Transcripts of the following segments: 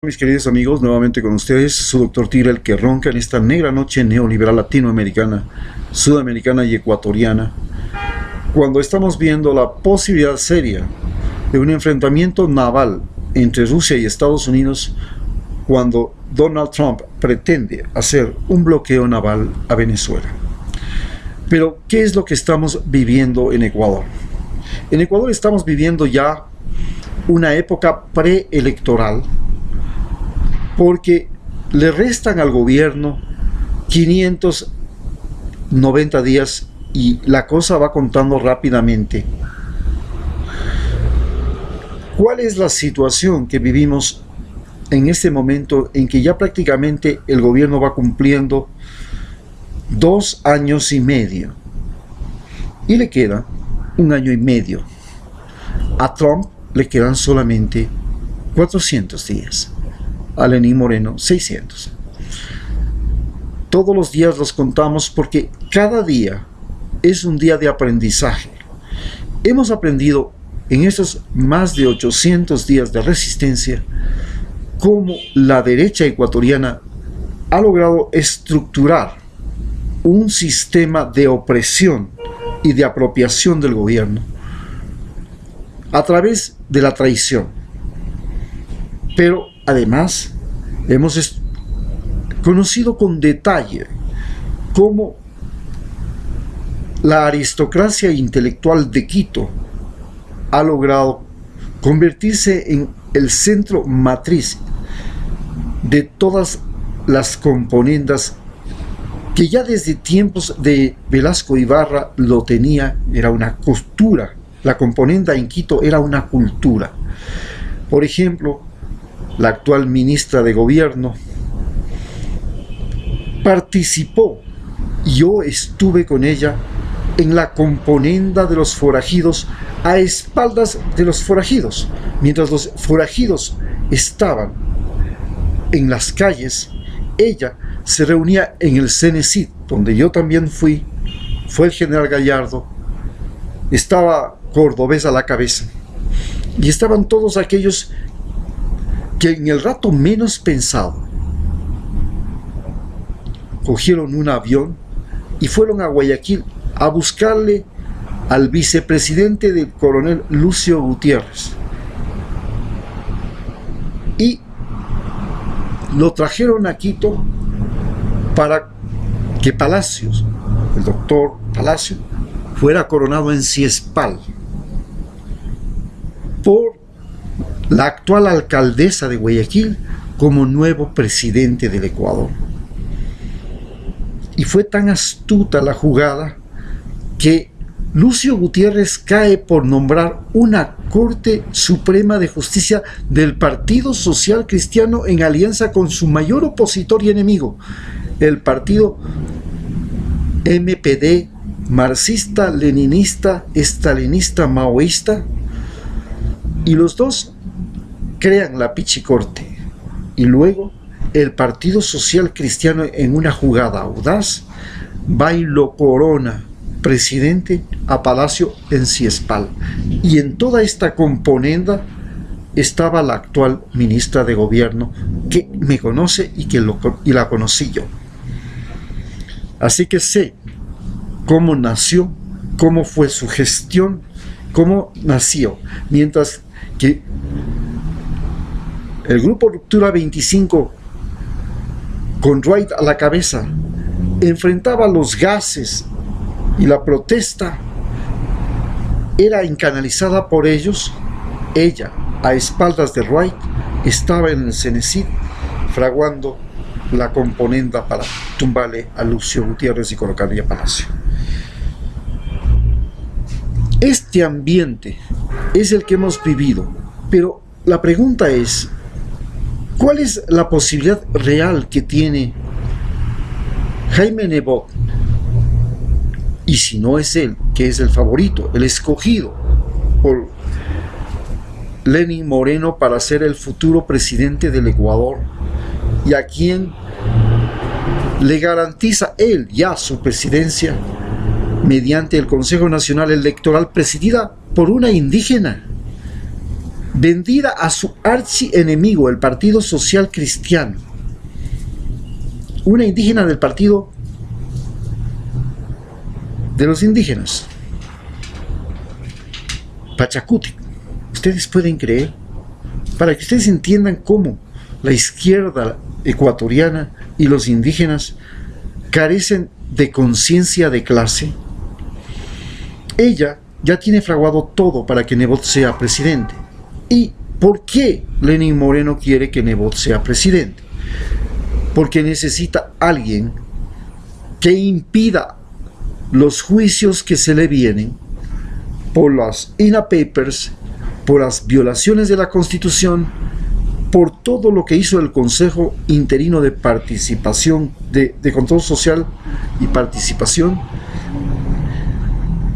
Mis queridos amigos, nuevamente con ustedes, su doctor Tigre, el que ronca en esta negra noche neoliberal latinoamericana, sudamericana y ecuatoriana, cuando estamos viendo la posibilidad seria de un enfrentamiento naval entre Rusia y Estados Unidos, cuando Donald Trump pretende hacer un bloqueo naval a Venezuela. Pero, ¿qué es lo que estamos viviendo en Ecuador? En Ecuador estamos viviendo ya una época preelectoral, porque le restan al gobierno 590 días y la cosa va contando rápidamente. ¿Cuál es la situación que vivimos en este momento en que ya prácticamente el gobierno va cumpliendo 2 años y medio y le queda 1 año y medio? A Trump le quedan solamente 400 días. A Lenín Moreno 600. Todos los días los contamos porque cada día es un día de aprendizaje. Hemos aprendido en estos más de 800 días de resistencia cómo la derecha ecuatoriana ha logrado estructurar un sistema de opresión y de apropiación del gobierno a través de la traición. Pero además, hemos conocido con detalle cómo la aristocracia intelectual de Quito ha logrado convertirse en el centro matriz de todas las componendas que ya desde tiempos de Velasco Ibarra lo tenía. Era una cultura. La componenda en Quito era una cultura. Por ejemplo, la actual ministra de Gobierno participó, yo estuve con ella en la componenda de los forajidos, a espaldas de los forajidos. Mientras los forajidos estaban en las calles, ella se reunía en el Cenecit, donde yo también fui. Fue el general Gallardo, estaba Cordobés a la cabeza, y estaban todos aquellos que en el rato menos pensado cogieron un avión y fueron a Guayaquil a buscarle al vicepresidente del coronel Lucio Gutiérrez, y lo trajeron a Quito para que Palacios, el doctor Palacio, fuera coronado en Ciespal por la actual alcaldesa de Guayaquil como nuevo presidente del Ecuador. Y fue tan astuta la jugada que Lucio Gutiérrez cae por nombrar una Corte Suprema de Justicia del Partido Social Cristiano en alianza con su mayor opositor y enemigo, el partido MPD, marxista, leninista, estalinista, maoísta, y los dos crean la Pichicorte, y luego el Partido Social Cristiano, en una jugada audaz, va y lo corona presidente a Palacio en Ciespal. Y en toda esta componenda estaba la actual ministra de Gobierno, que me conoce y la conocí yo. Así que sé cómo nació, cómo fue su gestión, cómo nació, mientras que el grupo Ruptura 25, con Wright a la cabeza, enfrentaba los gases y la protesta era encanalizada por ellos. Ella, a espaldas de Wright, estaba en el Cenecit fraguando la componenda para tumbarle a Lucio Gutiérrez y colocarle a Palacio. Este ambiente es el que hemos vivido, pero la pregunta es, ¿cuál es la posibilidad real que tiene Jaime Nebot? Y si no es él, que es el favorito, el escogido por Lenín Moreno para ser el futuro presidente del Ecuador, y a quien le garantiza él ya su presidencia mediante el Consejo Nacional Electoral presidida por una indígena, vendida a su archienemigo, el Partido Social Cristiano, una indígena del partido de los indígenas, Pachacuti. Ustedes pueden creer, para que ustedes entiendan cómo la izquierda ecuatoriana y los indígenas carecen de conciencia de clase. Ella ya tiene fraguado todo para que Nebot sea presidente. ¿Y por qué Lenín Moreno quiere que Nebot sea presidente? Porque necesita alguien que impida los juicios que se le vienen por las INA Papers, por las violaciones de la Constitución, por todo lo que hizo el Consejo Interino de Participación, de Control Social y Participación,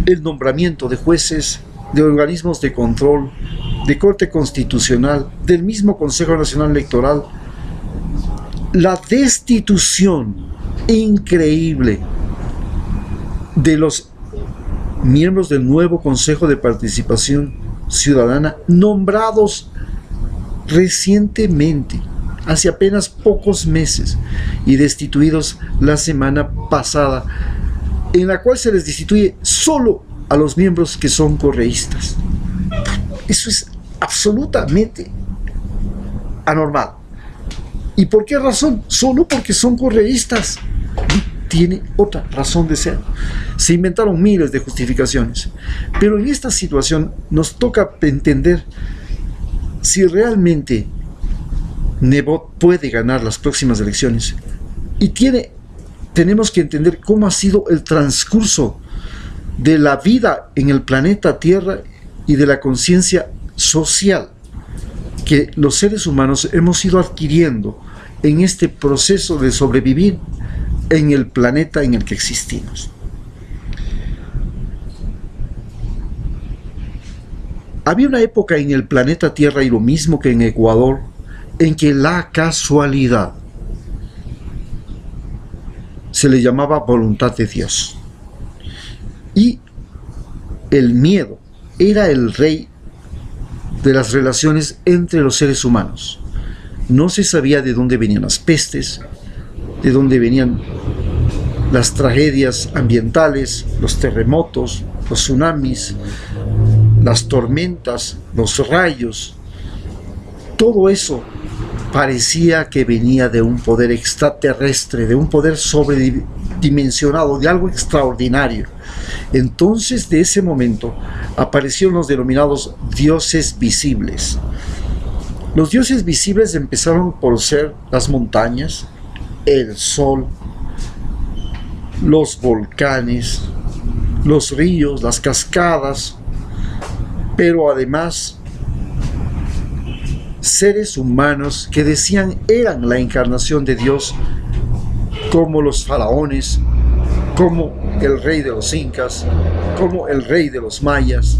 el nombramiento de jueces, de organismos de control, de Corte Constitucional, del mismo Consejo Nacional Electoral, la destitución increíble de los miembros del nuevo Consejo de Participación Ciudadana nombrados recientemente, hace apenas pocos meses, y destituidos la semana pasada, en la cual se les destituye solo a los miembros que son correístas. Eso es absolutamente anormal. ¿Y por qué razón? Solo porque son correístas. No tiene otra razón de ser. Se inventaron miles de justificaciones. Pero en esta situación nos toca entender si realmente Nebot puede ganar las próximas elecciones. Y tenemos que entender cómo ha sido el transcurso de la vida en el planeta Tierra y de la conciencia social que los seres humanos hemos ido adquiriendo en este proceso de sobrevivir en el planeta en el que existimos. Había una época en el planeta Tierra, y lo mismo que en Ecuador, en que la casualidad se le llamaba voluntad de Dios. Y el miedo era el rey de las relaciones entre los seres humanos. No se sabía de dónde venían las pestes, de dónde venían las tragedias ambientales, los terremotos, los tsunamis, las tormentas, los rayos. Todo eso parecía que venía de un poder extraterrestre, de un poder sobredimensionado, de algo extraordinario. Entonces, de ese momento, aparecieron los denominados dioses visibles. Los dioses visibles empezaron por ser las montañas, el sol, los volcanes, los ríos, las cascadas, pero además seres humanos que decían eran la encarnación de Dios, como los faraones, como el rey de los incas, como el rey de los mayas,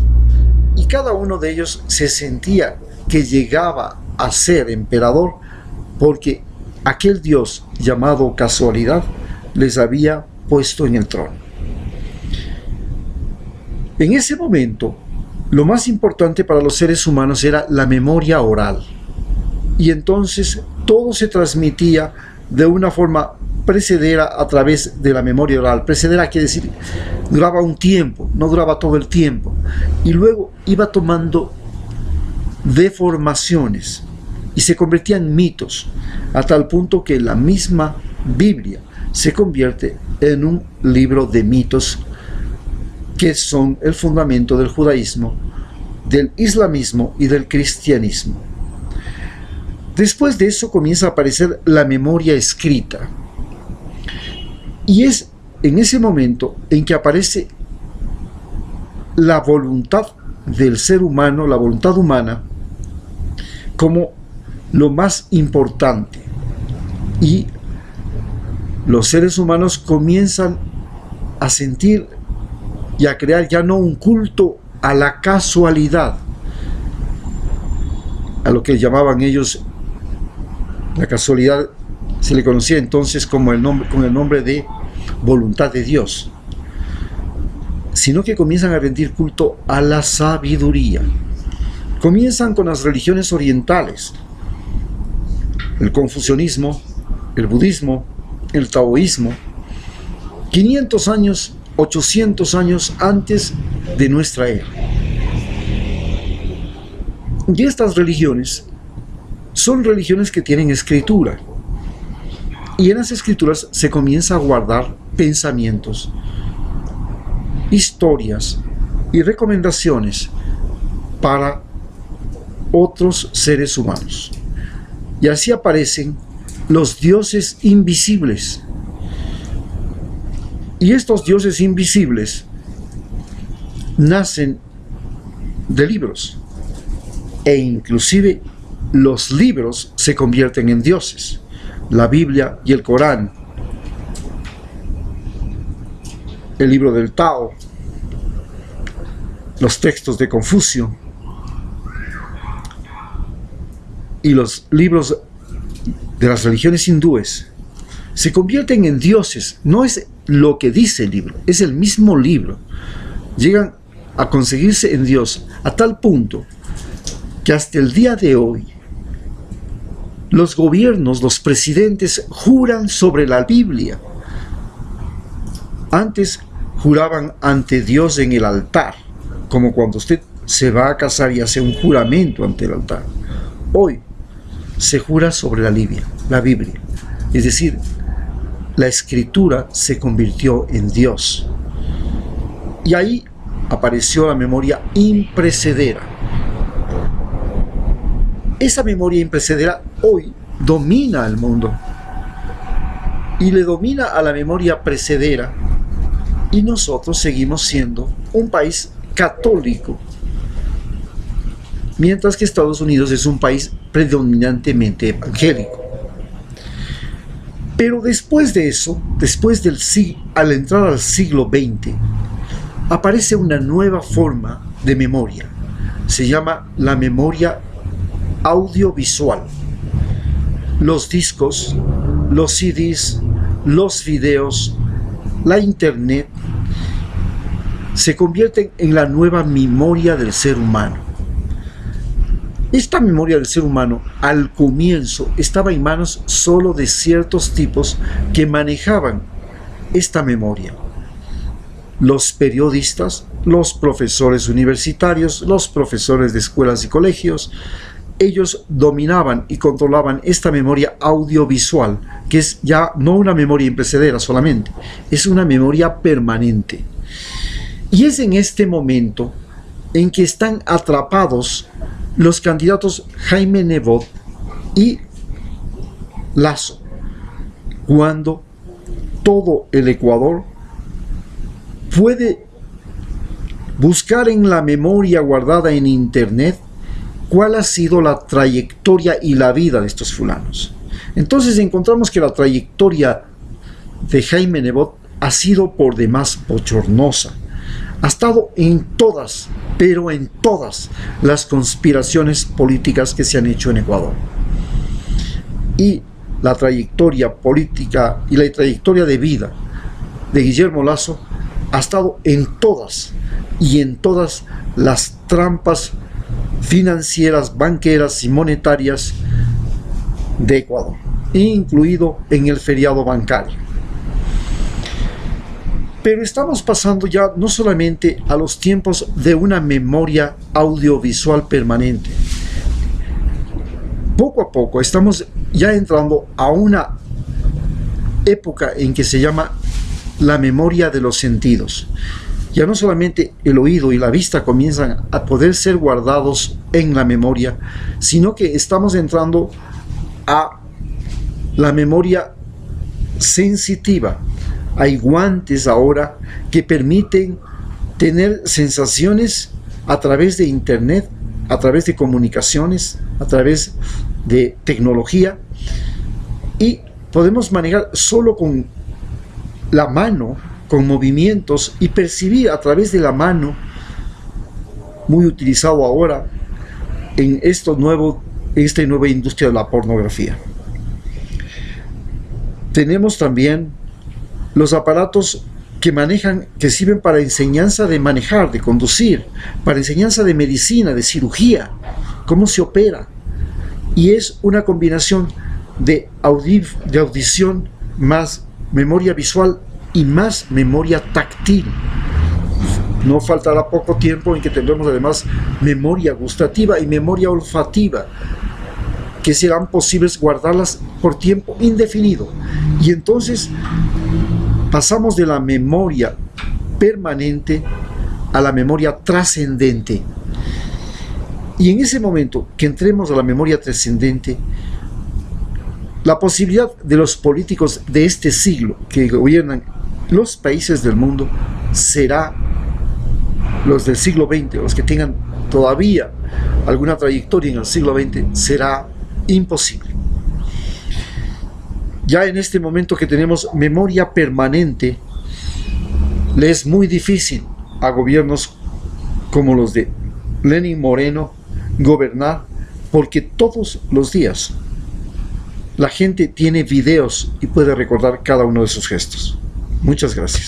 y cada uno de ellos se sentía que llegaba a ser emperador porque aquel Dios llamado casualidad les había puesto en el trono. En ese momento, lo más importante para los seres humanos era la memoria oral, y entonces todo se transmitía de una forma precedera a través de la memoria oral. Precedera quiere decir, duraba un tiempo, no duraba todo el tiempo, y luego iba tomando deformaciones y se convertía en mitos, a tal punto que la misma Biblia se convierte en un libro de mitos que son el fundamento del judaísmo, del islamismo y del cristianismo. Después de eso comienza a aparecer la memoria escrita, y es en ese momento en que aparece la voluntad del ser humano, la voluntad humana, como lo más importante, y los seres humanos comienzan a sentir y a crear ya no un culto a la casualidad, a lo que llamaban ellos la casualidad. Se le conocía entonces como con el nombre de voluntad de Dios, sino que comienzan a rendir culto a la sabiduría, Comienzan con las religiones orientales, el confucianismo, el budismo, el taoísmo, 500 años, 800 años antes de nuestra era. Y estas religiones son religiones que tienen escritura. Y en las escrituras se comienza a guardar pensamientos, historias y recomendaciones para otros seres humanos. Y así aparecen los dioses invisibles. Y estos dioses invisibles nacen de libros. E inclusive los libros se convierten en dioses. La Biblia y el Corán, el libro del Tao, los textos de Confucio y los libros de las religiones hindúes se convierten en dioses. No es lo que dice el libro, es el mismo libro. Llegan a conseguirse en Dios a tal punto que hasta el día de hoy los gobiernos, los presidentes juran sobre la Biblia. Antes juraban ante Dios en el altar, como cuando usted se va a casar y hace un juramento ante el altar. Hoy se jura sobre la Biblia. Es decir, la escritura se convirtió en Dios. Y ahí apareció la memoria imprecedera. Esa memoria imprecedera hoy domina al mundo y le domina a la memoria precedera, y nosotros seguimos siendo un país católico, mientras que Estados Unidos es un país predominantemente evangélico. Pero después de eso, al entrar al siglo XX, aparece una nueva forma de memoria. Se llama la memoria audiovisual. Los discos, los CDs, los videos, la internet se convierten en la nueva memoria del ser humano. Esta memoria del ser humano al comienzo estaba en manos solo de ciertos tipos que manejaban esta memoria. Los periodistas, los profesores universitarios, los profesores de escuelas y colegios. Ellos dominaban y controlaban esta memoria audiovisual, que es ya no una memoria imprecedera solamente, es una memoria permanente. Y es en este momento en que están atrapados los candidatos Jaime Nebot y Lasso, cuando todo el Ecuador puede buscar en la memoria guardada en internet cuál ha sido la trayectoria y la vida de estos fulanos. Entonces encontramos que la trayectoria de Jaime Nebot ha sido por demás bochornosa. Ha estado en todas, pero en todas las conspiraciones políticas que se han hecho en Ecuador. Y la trayectoria política y la trayectoria de vida de Guillermo Lasso ha estado en todas y en todas las trampas financieras, banqueras y monetarias de Ecuador, incluido en el feriado bancario. Pero estamos pasando ya no solamente a los tiempos de una memoria audiovisual permanente. Poco a poco estamos ya entrando a una época en que se llama la memoria de los sentidos. Ya no solamente el oído y la vista comienzan a poder ser guardados en la memoria, sino que estamos entrando a la memoria sensitiva. Hay guantes ahora que permiten tener sensaciones a través de internet, a través de comunicaciones, a través de tecnología, y podemos manejar solo con la mano, con movimientos, y percibir a través de la mano, muy utilizado ahora en esta nueva industria de la pornografía. Tenemos también los aparatos que sirven para enseñanza de manejar, de conducir, para enseñanza de medicina, de cirugía, cómo se opera. Y es una combinación de audición más memoria visual y más memoria táctil. No faltará poco tiempo en que tendremos además memoria gustativa y memoria olfativa, que serán posibles guardarlas por tiempo indefinido. Y entonces pasamos de la memoria permanente a la memoria trascendente. Y en ese momento que entremos a la memoria trascendente, la posibilidad de los políticos de este siglo que gobiernan los países del mundo será los del siglo XX, los que tengan todavía alguna trayectoria en el siglo XX, será imposible. Ya en este momento que tenemos memoria permanente, le es muy difícil a gobiernos como los de Lenin Moreno gobernar, porque todos los días la gente tiene videos y puede recordar cada uno de sus gestos. Muchas gracias.